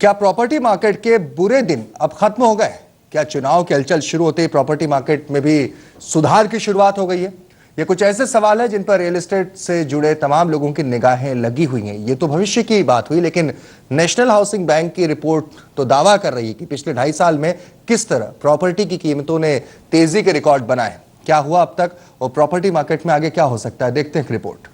क्या property market के बुरे दिन अब खत्म हो गए? क्या चुनाव की हलचल शुरू होते ही प्रॉपर्टी मार्केट में भी सुधार की शुरुआत हो गई है? ये कुछ ऐसे सवाल है जिन पर रियल एस्टेट से जुड़े तमाम लोगों की निगाहें लगी हुई हैं। ये तो भविष्य की बात हुई, लेकिन नेशनल हाउसिंग बैंक की रिपोर्ट तो दावा कर रही है कि पिछले 2.5 साल में किस तरह प्रॉपर्टी की कीमतों ने तेजी के रिकॉर्ड बनाए। क्या हुआ अब तक और प्रॉपर्टी मार्केट में आगे क्या हो सकता है, देखते हैं रिपोर्ट।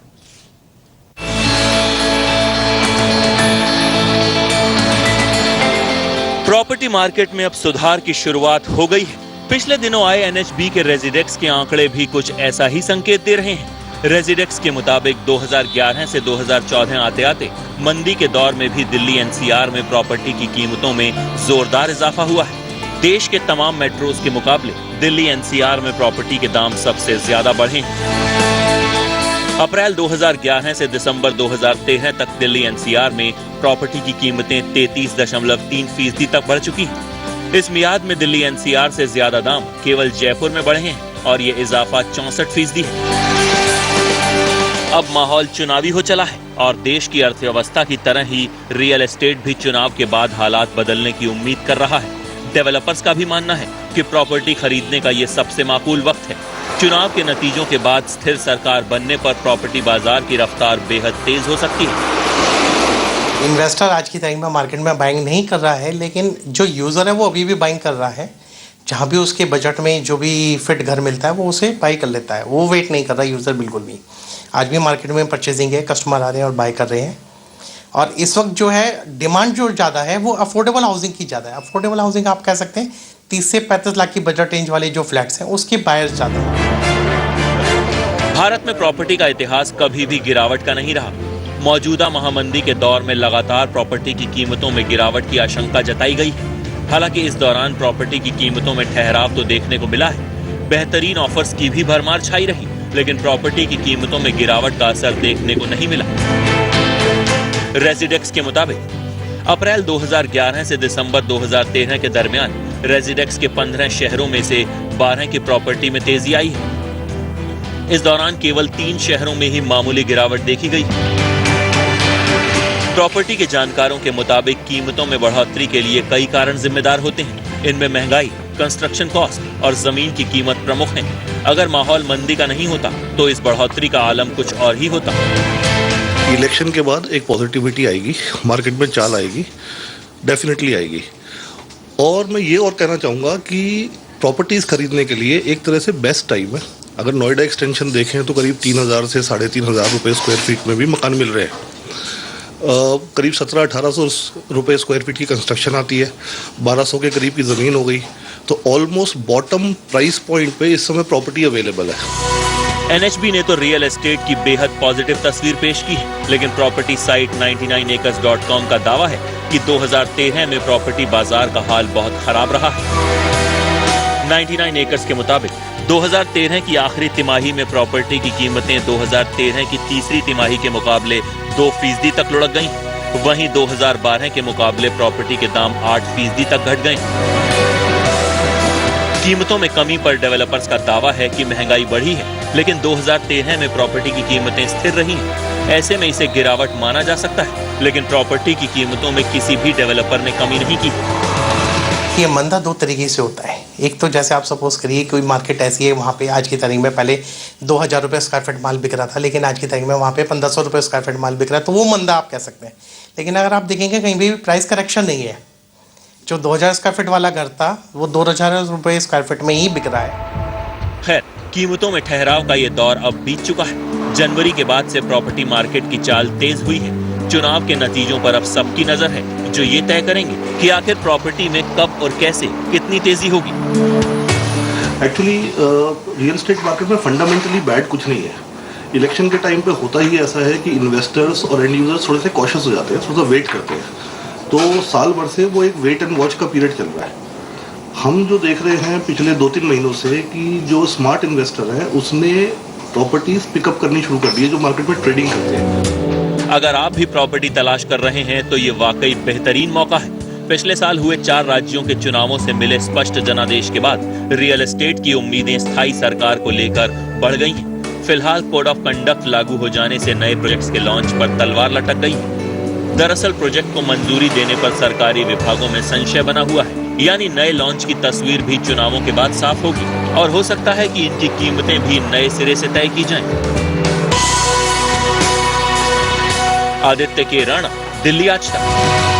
प्रॉपर्टी मार्केट में अब सुधार की शुरुआत हो गई है। पिछले दिनों आए एनएचबी के रेजिडेक्स के आंकड़े भी कुछ ऐसा ही संकेत दे रहे हैं। रेजिडेक्स के मुताबिक 2011 से 2014 आते आते मंदी के दौर में भी दिल्ली एनसीआर में प्रॉपर्टी की कीमतों में जोरदार इजाफा हुआ है। देश के तमाम मेट्रोज के मुकाबले दिल्ली एनसीआर में प्रॉपर्टी के दाम सबसे ज्यादा बढ़े हैं। अप्रैल 2011 से दिसंबर 2013 तक दिल्ली एनसीआर में प्रॉपर्टी की कीमतें 33.3% तक बढ़ चुकी हैं। इस मियाद में दिल्ली एनसीआर से ज्यादा दाम केवल जयपुर में बढ़े हैं और ये इजाफा 64% है। अब माहौल चुनावी हो चला है और देश की अर्थव्यवस्था की तरह ही रियल एस्टेट भी चुनाव के बाद हालात बदलने की उम्मीद कर रहा है। डेवलपर्स का भी मानना है कि प्रॉपर्टी खरीदने का ये सबसे माकूल वक्त है। चुनाव के नतीजों के बाद स्थिर सरकार बनने पर प्रॉपर्टी बाजार की रफ्तार बेहद तेज हो सकती है। इन्वेस्टर आज की तारीख में मार्केट में बाइंग नहीं कर रहा है, लेकिन जो यूज़र है वो अभी भी बाइंग कर रहा है। जहाँ भी उसके बजट में जो भी फिट घर मिलता है वो उसे बाई कर लेता है, वो वेट नहीं कर रहा यूज़र बिल्कुल भी। आज भी मार्केट में परचेजिंग है, कस्टमर आ रहे हैं और बाई कर रहे हैं। और इस वक्त जो है डिमांड जो ज़्यादा है वो अफोर्डेबल हाउसिंग की ज़्यादा है। अफोर्डेबल हाउसिंग आप कह सकते हैं 30 से 35 लाख की बजट रेंज वाले जो फ्लैट्स हैं उसके बायर्स ज़्यादा हैं। भारत में प्रॉपर्टी का इतिहास कभी भी गिरावट का नहीं रहा। मौजूदा महामंदी के दौर में लगातार प्रॉपर्टी की कीमतों में गिरावट की आशंका जताई गई है। हालांकि इस दौरान प्रॉपर्टी की कीमतों में ठहराव तो देखने को मिला है। बेहतरीन ऑफर्स की भी भरमार छाई रही, लेकिन प्रॉपर्टी की कीमतों में गिरावट का असर देखने को नहीं मिला। रेजिडेक्स के मुताबिक अप्रैल 2011 से दिसंबर 2013 के दरमियान रेजिडेक्स के 15 शहरों में से 12 की प्रॉपर्टी में तेजी आई है। इस दौरान केवल 3 शहरों में ही मामूली गिरावट देखी गई। प्रॉपर्टी के जानकारों के मुताबिक कीमतों में बढ़ोतरी के लिए कई कारण जिम्मेदार होते हैं। इनमें महंगाई, कंस्ट्रक्शन कॉस्ट और जमीन की कीमत प्रमुख हैं। अगर माहौल मंदी का नहीं होता तो इस बढ़ोतरी का आलम कुछ और ही होता। इलेक्शन के बाद एक पॉजिटिविटी आएगी, मार्केट में चाल आएगी, डेफिनेटली आएगी। और मैं ये और कहना चाहूँगा कि प्रॉपर्टीज़ खरीदने के लिए एक तरह से बेस्ट टाइम है। अगर नोएडा एक्सटेंशन देखें तो करीब 3,000 से 3,500 रुपये स्क्वायर फीट में भी मकान मिल रहे हैं। करीब 1700-1800 रुपये स्क्वायर फीट की कंस्ट्रक्शन आती है, 1200 के करीब की ज़मीन हो गई। तो ऑलमोस्ट बॉटम प्राइस पॉइंट पे इस समय प्रॉपर्टी अवेलेबल है। एनएचबी ने तो रियल एस्टेट की बेहद पॉजिटिव तस्वीर पेश की है, लेकिन प्रॉपर्टी साइट 99acres.com का दावा है कि 2013 में प्रॉपर्टी बाजार का हाल बहुत खराब रहा है। 99 एकर्स के मुताबिक 2013 की आखिरी तिमाही में प्रॉपर्टी की कीमतें 2013 की तीसरी तिमाही के मुकाबले 2% तक लुढ़क गईं। वहीं 2012 के मुकाबले प्रॉपर्टी के दाम 8% तक घट गए। कीमतों में कमी पर डेवलपर्स का दावा है कि महंगाई बढ़ी है, लेकिन 2013 में प्रॉपर्टी की कीमतें स्थिर रही हैं। ऐसे में इसे गिरावट माना जा सकता है, लेकिन प्रॉपर्टी की कीमतों में किसी भी डेवलपर ने कमी नहीं की। ये मंदा दो तरीके से होता है। एक तो जैसे आप सपोज करिए कोई मार्केट ऐसी है वहाँ पे आज की तारीख में पहले 2,000 रुपये स्क्वायर फीट माल बिक रहा था, लेकिन आज की तारीख में वहाँ पे 1,500 रुपये स्क्वायर फीट माल बिक रहा है, तो वो मंदा आप कह सकते हैं। लेकिन अगर आप देखेंगे कहीं भी प्राइस करेक्शन नहीं है। जो 2,000 स्क्वायर फीट वाला घर था वो 2,000 रुपये स्क्वायर फीट में ही बिक रहा है। खैर, कीमतों में ठहराव का ये दौर अब बीत चुका है। जनवरी के बाद से प्रॉपर्टी मार्केट की चाल तेज हुई है। चुनाव के नतीजों पर अब सबकी नजर है, जो ये तय करेंगे कि आखिर प्रॉपर्टी में कब और कैसे कितनी तेजी होगी। एक्चुअली रियल एस्टेट मार्केट में फंडामेंटली बैड कुछ नहीं है। इलेक्शन के टाइम पे होता ही ऐसा है कि इन्वेस्टर्स और एंड यूजर्स थोड़े से कॉशियस हो जाते हैं, थोड़ा सा वेट करते हैं। तो साल भर से वो एक वेट एंड वॉच का पीरियड चल रहा है। हम जो देख रहे हैं पिछले 2-3 महीनों से कि जो स्मार्ट इन्वेस्टर है उसने प्रॉपर्टीज पिकअप करनी शुरू कर दी है, जो मार्केट में ट्रेडिंग करते हैं। अगर आप भी प्रॉपर्टी तलाश कर रहे हैं तो ये वाकई बेहतरीन मौका है। पिछले साल हुए 4 राज्यों के चुनावों से मिले स्पष्ट जनादेश के बाद रियल एस्टेट की उम्मीदें स्थायी सरकार को लेकर बढ़ गई हैं। फिलहाल कोड ऑफ कंडक्ट लागू हो जाने से नए प्रोजेक्ट्स के लॉन्च पर तलवार लटक गई है। दरअसल प्रोजेक्ट को मंजूरी देने पर सरकारी विभागों में संशय बना हुआ है, यानी नए लॉन्च की तस्वीर भी चुनावों के बाद साफ होगी और हो सकता है कि इनकी कीमतें भी नए सिरे से तय की जाएं। आदित्य के राणा, दिल्ली आज तक।